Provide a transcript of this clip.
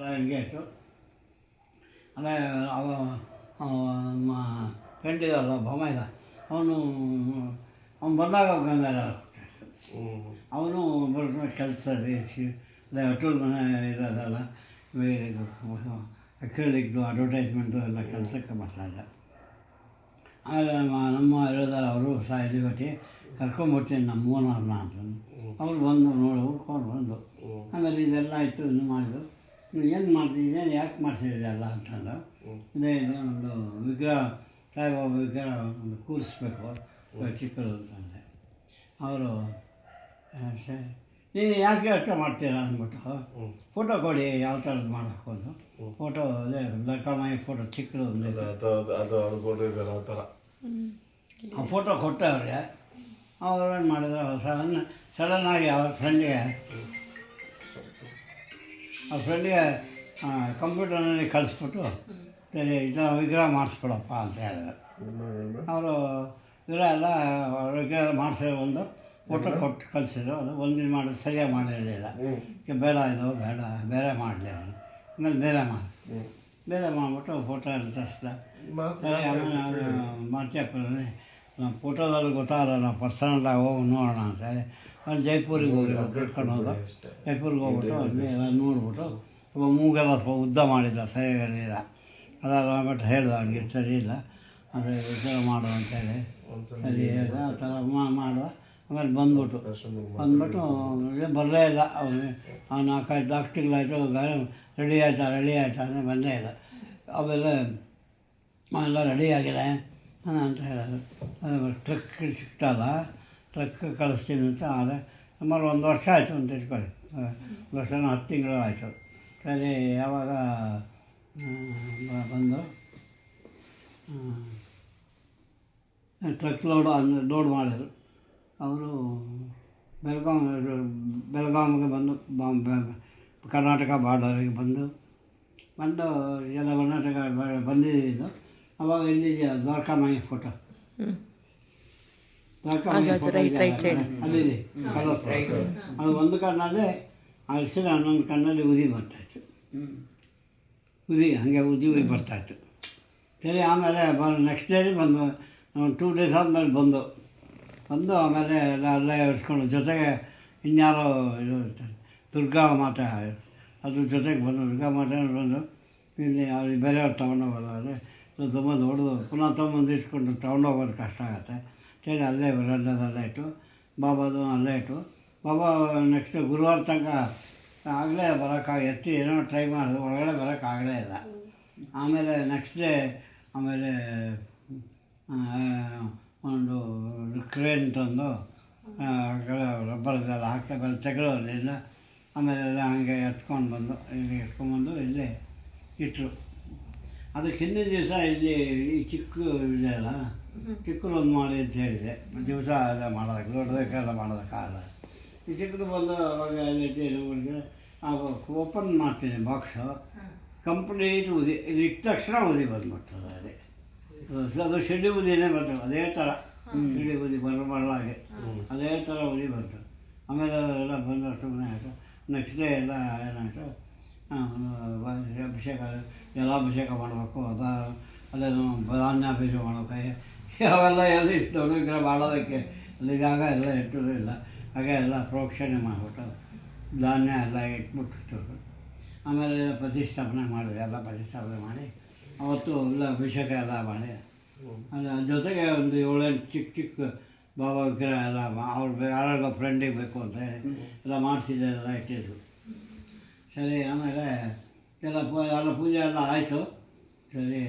ಎಲ್ಲ ಎಂಗೇಜು. ಆಮೇಲೆ ಫ್ರೆಂಡ್ ಇದಲ್ಲ ಬೊಮ್ಮಾಯಿದ, ಅವನು ಬಂದಾಗ ಗಂಗಾಧರ ಅವನು ಬರೋ ಕೆಲಸ ಅದೇ ಅಟೂಲ್ ಮನೆ ಇರೋದಲ್ಲ, ಅಕ್ರಿಲಿಕ್ದು ಅಡ್ವರ್ಟೈಸ್ಮೆಂಟು ಎಲ್ಲ ಕೆಲಸಕ್ಕೆ ಬರ್ತಾಯಿದ್ದ. ಆಮೇಲೆ ನಮ್ಮ ಇರೋದಾರ ಅವರು ಸಹ ಎಲಿಬಟ್ಟಿ ಕರ್ಕೊಂಬರ್ತೀನಿ ನಮ್ಮ ಓನರ್ನ ಅಂತಂದು ಅವ್ರು ಬಂದು ನೋಡ್ಕೊಂಡು ಬಂದು ಆಮೇಲೆ ಇದೆಲ್ಲ ಆಯಿತು. ಇನ್ನು ಮಾಡಿದ್ರು, ನೀವು ಏನು ಮಾಡ್ತಿದ್ದೇನು ಯಾಕೆ ಮಾಡಿಸಿದೆಯಲ್ಲ ಅಂತಂದು, ಇದೇ ಒಂದು ವಿಗ್ರಹ ಸಾಯಿಬಾಬಾ ವಿಗ್ರಹ ಒಂದು ಕೂರಿಸ್ಬೇಕು ಚಿಕ್ಕದು ಅಂತಂದೆ. ಅವರು ನೀವು ಯಾಕೆ ಅಷ್ಟು ಮಾಡ್ತೀರಾ ಅಂದ್ಬಿಟ್ಟು ಫೋಟೋ ಕೊಡಿ ಯಾವ ಥರದ್ದು ಮಾಡಬೇಕು ಅಂತ ಫೋಟೋ ಅದೇ ದರ್ಕಮಾಯಿ ಫೋಟೋ ಚಿಕ್ಕದು ಒಂದು ಆ ಫೋಟೋ ಕೊಟ್ಟೆ ಅವ್ರಿಗೆ. ಅವ್ರು ಏನು ಮಾಡಿದ್ರು ಸಡನ್ನಾಗಿ ಅವ್ರ ಫ್ರೆಂಡಿಗೆ ಕಂಪ್ಯೂಟರ್ನಲ್ಲಿ ಕಳಿಸ್ಬಿಟ್ಟು ಸರಿ ಈ ಥರ ವಿಗ್ರಹ ಮಾಡಿಸ್ಕೊಡಪ್ಪ ಅಂತ ಹೇಳಿದ್ರು. ಅವರು ವಿಗ್ರಹ ಎಲ್ಲ ವಿಗ್ರಹ ಮಾಡಿಸಿರೋ ಒಂದು ಫೋಟೋ ಕೊಟ್ಟು ಕಳಿಸಿದ್ರು. ಅದು ಒಂದು ಮಾಡೋದು ಸರಿಯಾಗಿ ಮಾಡಿರಲಿಲ್ಲ. ಬೇಡ ಇದು ಬೇಡ ಬೇರೆ ಮಾಡಲಿ ಅವನು. ಆಮೇಲೆ ಬೇರೆ ಮಾಡಿಬಿಟ್ಟು ಫೋಟೋ ಎಲ್ಲ ತರಿಸ್ದ. ಸರಿ ಆಮೇಲೆ ಅವರು ಮಾಡ್ತೀಯಪ್ಪನೇ ಫೋಟೋದಲ್ಲಿ ಗೊತ್ತಾಗಲ್ಲ, ನಾವು ಪರ್ಸನಲ್ಲಾಗಿ ಹೋಗಿ ನೋಡೋಣ ಅಂತ ಹೇಳಿ ಅಲ್ಲಿ ಜೈಪುರಿಗೆ ಹೋಗಿ ಕರ್ಕೊಂಡು ಹೋದ. ಜೈಪುರಿಗೆ ಹೋಗ್ಬಿಟ್ಟು ಅಲ್ಲಿ ಎಲ್ಲ ನೋಡ್ಬಿಟ್ಟು ಮೂಗೆಲ್ಲ ಸ್ವಲ್ಪ ಉದ್ದ ಮಾಡಿದ್ದ, ಸರಿಯಾಗಿರಲಿಲ್ಲ. ಅದಾಗ್ಬಿಟ್ಟು ಹೇಳ್ದೆ ಅವ್ನಿಗೆ ಸರಿ ಇಲ್ಲ ಅಂದರೆ ವಿಚಾರ ಮಾಡು ಅಂತೇಳಿ. ಸರಿ ಹೇಳ್ದ, ಆ ಥರ ಮಾಡುವ. ಆಮೇಲೆ ಬಂದ್ಬಿಟ್ಟು ಬರಲೇ ಇಲ್ಲ. ಅವನು 4-5 ತಿಂಗಳಾಯಿತು, ರೆಡಿ ಆಯ್ತಾ ಅಂದರೆ ಬಂದೇ ಇಲ್ಲ. ಆಮೇಲೆ ಎಲ್ಲ ರೆಡಿ ಆಗಿದೆ ಅಂತ ಹೇಳೋದು. ಟ್ರಕ್ ಸಿಗ್ತಲ್ಲ, ಟ್ರಕ್ ಕಳಿಸ್ತೀನಿ ಅಂತ. ಆದರೆ ಸುಮಾರು 1 ವರ್ಷ ಆಯಿತು ಅಂತ ಇಟ್ಕೊಳ್ಳಿ, 1 ವರ್ಷ 10 ತಿಂಗಳು ಆಯಿತು. ಸರಿ ಯಾವಾಗ ಬಂದು ಟ್ರಕ್ ಲೋಡ್ ಮಾಡಿದರು. ಅವರು ಬೆಳಗಾವಿಗೆ ಬಂದು ಕರ್ನಾಟಕ ಬಾರ್ಡರಿಗೆ ಬಂದು ಎಲ್ಲ ಕರ್ನಾಟಕ ಬಂದಿದ್ದು. ಅವಾಗ ಇಲ್ಲಿದೆಯಾ ದ್ವಾರಕಾಮಾಯಿ ಫೋಟೋ, ದ್ವಾರಕಾಮಾಯಿ ಫೋಟೋ ಅಲ್ಲಿದೆ ಕಲರ್. ಅದು ಒಂದು ಕಣ್ಣಲ್ಲೇ ಅಳಿಸಿದ್ರೆ ಇನ್ನೊಂದು ಕಣ್ಣಲ್ಲಿ ಉದಿ ಬರ್ತಾಯಿತ್ತು. ಹಾಗೆ ಉದಿ ಬರ್ತಾಯಿತ್ತು. ಸರಿ ಆಮೇಲೆ ನೆಕ್ಸ್ಟ್ ಡೇ ಬಂದು 2 ಡೇಸ್ ಆದಮೇಲೆ ಬಂದು ಆಮೇಲೆ ಎಲ್ಲ ಅಲ್ಲೇ ಇರಿಸ್ಕೊಂಡು ಜೊತೆಗೆ ಇನ್ಯಾರೋ ಇದು ಇರ್ತಾರೆ ದುರ್ಗಾ ಮಾತೆ, ಅದ್ರ ಜೊತೆಗೆ ಬಂದು ದುರ್ಗಾ ಮಾತೆ ಬಂದು ಇಲ್ಲಿ ಅವ್ರಿಗೆ ಬೇರೆಯವ್ರು ತೊಗೊಂಡೋಗೋದು. ಆದರೆ ತುಂಬ ದೊಡ್ಡದು ಪುನಃ ತೊಗೊಂಬಂದು ಇಸ್ಕೊಂಡು ತೊಗೊಂಡೋಗೋದು ಕಷ್ಟ ಆಗುತ್ತೆ. ಸರಿ ಅಲ್ಲೇ ಬರಂಡದಲ್ಲೇ ಇಟ್ಟು ಬಾಬಾದು ಅಲ್ಲೇ ಇಟ್ಟು ಬಾಬಾ ನೆಕ್ಸ್ಟ್ ಗುರುವಾರ ತನಕ ಆಗಲೇ ಎತ್ತಿ ಏನೋ ಟ್ರೈ ಮಾಡಿದ್ರು, ಒಳಗಡೆ ಬರೋಕ್ಕಾಗಲೇ ಇಲ್ಲ. ಆಮೇಲೆ ನೆಕ್ಸ್ಟ್ ಡೇ ಆಮೇಲೆ ಒಂದು ಕ್ರೇನ್ ತಂದು ರಬ್ಬರ್ದೆಲ್ಲ ಹಾಕಿ ಮೇಲೆ ತೆಗೆಯೋದ್ರಿಂದ ಆಮೇಲೆ ಹಾಗೆ ಎತ್ಕೊಂಡು ಬಂದು ಇಲ್ಲಿ ಎತ್ಕೊಂಡ್ಬಂದು ಇಲ್ಲೇ ಇಟ್ಟರು. ಅದಕ್ಕೆ ಹಿಂದಿನ ದಿವಸ ಇಲ್ಲಿ ಈ ಚಿಕ್ಕ ಇದೆಯಲ್ಲ, ಚಿಕ್ಕದು ಒಂದು ಮಾಡಿ ಅಂತ ಹೇಳಿದೆ. ದಿವಸ ಅದೇ ಮಾಡೋದಕ್ಕೆ ದೊಡ್ಡದಕ್ಕೆಲ್ಲ ಮಾಡೋದಕ್ಕಾಗಲ್ಲ. ಈ ಚಿಕ್ಕದು ಬಂದು ಅವಾಗ ಇಟ್ಟು ಓಪನ್ ಮಾಡ್ತೀನಿ ಬಾಕ್ಸು, ಕಂಪ್ಲೀಟ್ ಉದಿ ಇಲ್ಲಿ ಇಟ್ಟ ತಕ್ಷಣ ಉದಿ ಬಂದ್ಬಿಡ್ತದೆ. ಅದೇ ಅದು ಶಿಡಿ ಉದಿನೇ ಬಂತು, ಅದೇ ಥರ ಶಿಡಿ ಉದಿ ಬರಲಾಗೆ ಅದೇ ಥರ ಉದಿ ಬಂತು. ಆಮೇಲೆ ಎಲ್ಲ ಬಂದು ಸುಮ್ಮನೆ ಆಯಿತು. ನೆಕ್ಸ್ಟ್ ಡೇ ಎಲ್ಲ ಏನಾಯಿತು, ಜಲಾಭಿಷೇಕ ಮಾಡಬೇಕು. ಅಲ್ಲೇನು ಧಾನ್ಯಾಭಿಷೇಕ ಮಾಡೋಕೆ ಅವೆಲ್ಲ ಎಲ್ಲಿ ಇಷ್ಟು ದೊಡ್ಡ ವಿಗ್ರಹ ಮಾಡೋದಕ್ಕೆ ಅಲ್ಲಿ ಜಾಗ ಎಲ್ಲ ಇಟ್ಟಿರಲಿಲ್ಲ. ಹಾಗೆ ಎಲ್ಲ ಪ್ರೋಕ್ಷಣೆ ಮಾಡಿಬಿಟ್ಟು ಧಾನ್ಯ ಎಲ್ಲ ಇಟ್ಬಿಟ್ಟು ಆಮೇಲೆ ಪ್ರತಿಷ್ಠಾಪನೆ ಮಾಡಿದೆ. ಎಲ್ಲ ಪ್ರತಿಷ್ಠಾಪನೆ ಮಾಡಿ ಅವತ್ತು ಎಲ್ಲ ಅಭಿಷೇಕ ಎಲ್ಲ ಮಾಡಿ ಅದ್ರ ಜೊತೆಗೆ ಒಂದು 7-8 ಚಿಕ್ಕ ಬಾಬಾ ವಿಗ್ರಹ ಎಲ್ಲ ಅವ್ರು ಯಾರಿಗೋ ಫ್ರೆಂಡಿಗೆ ಬೇಕು ಅಂತ ಎಲ್ಲ ಮಾಡಿಸಿದೆ, ಎಲ್ಲ ಇಟ್ಟಿದ್ದು. ಸರಿ ಆಮೇಲೆ ಎಲ್ಲ ಪೂಜೆ ಎಲ್ಲ ಆಯಿತು. ಸರಿ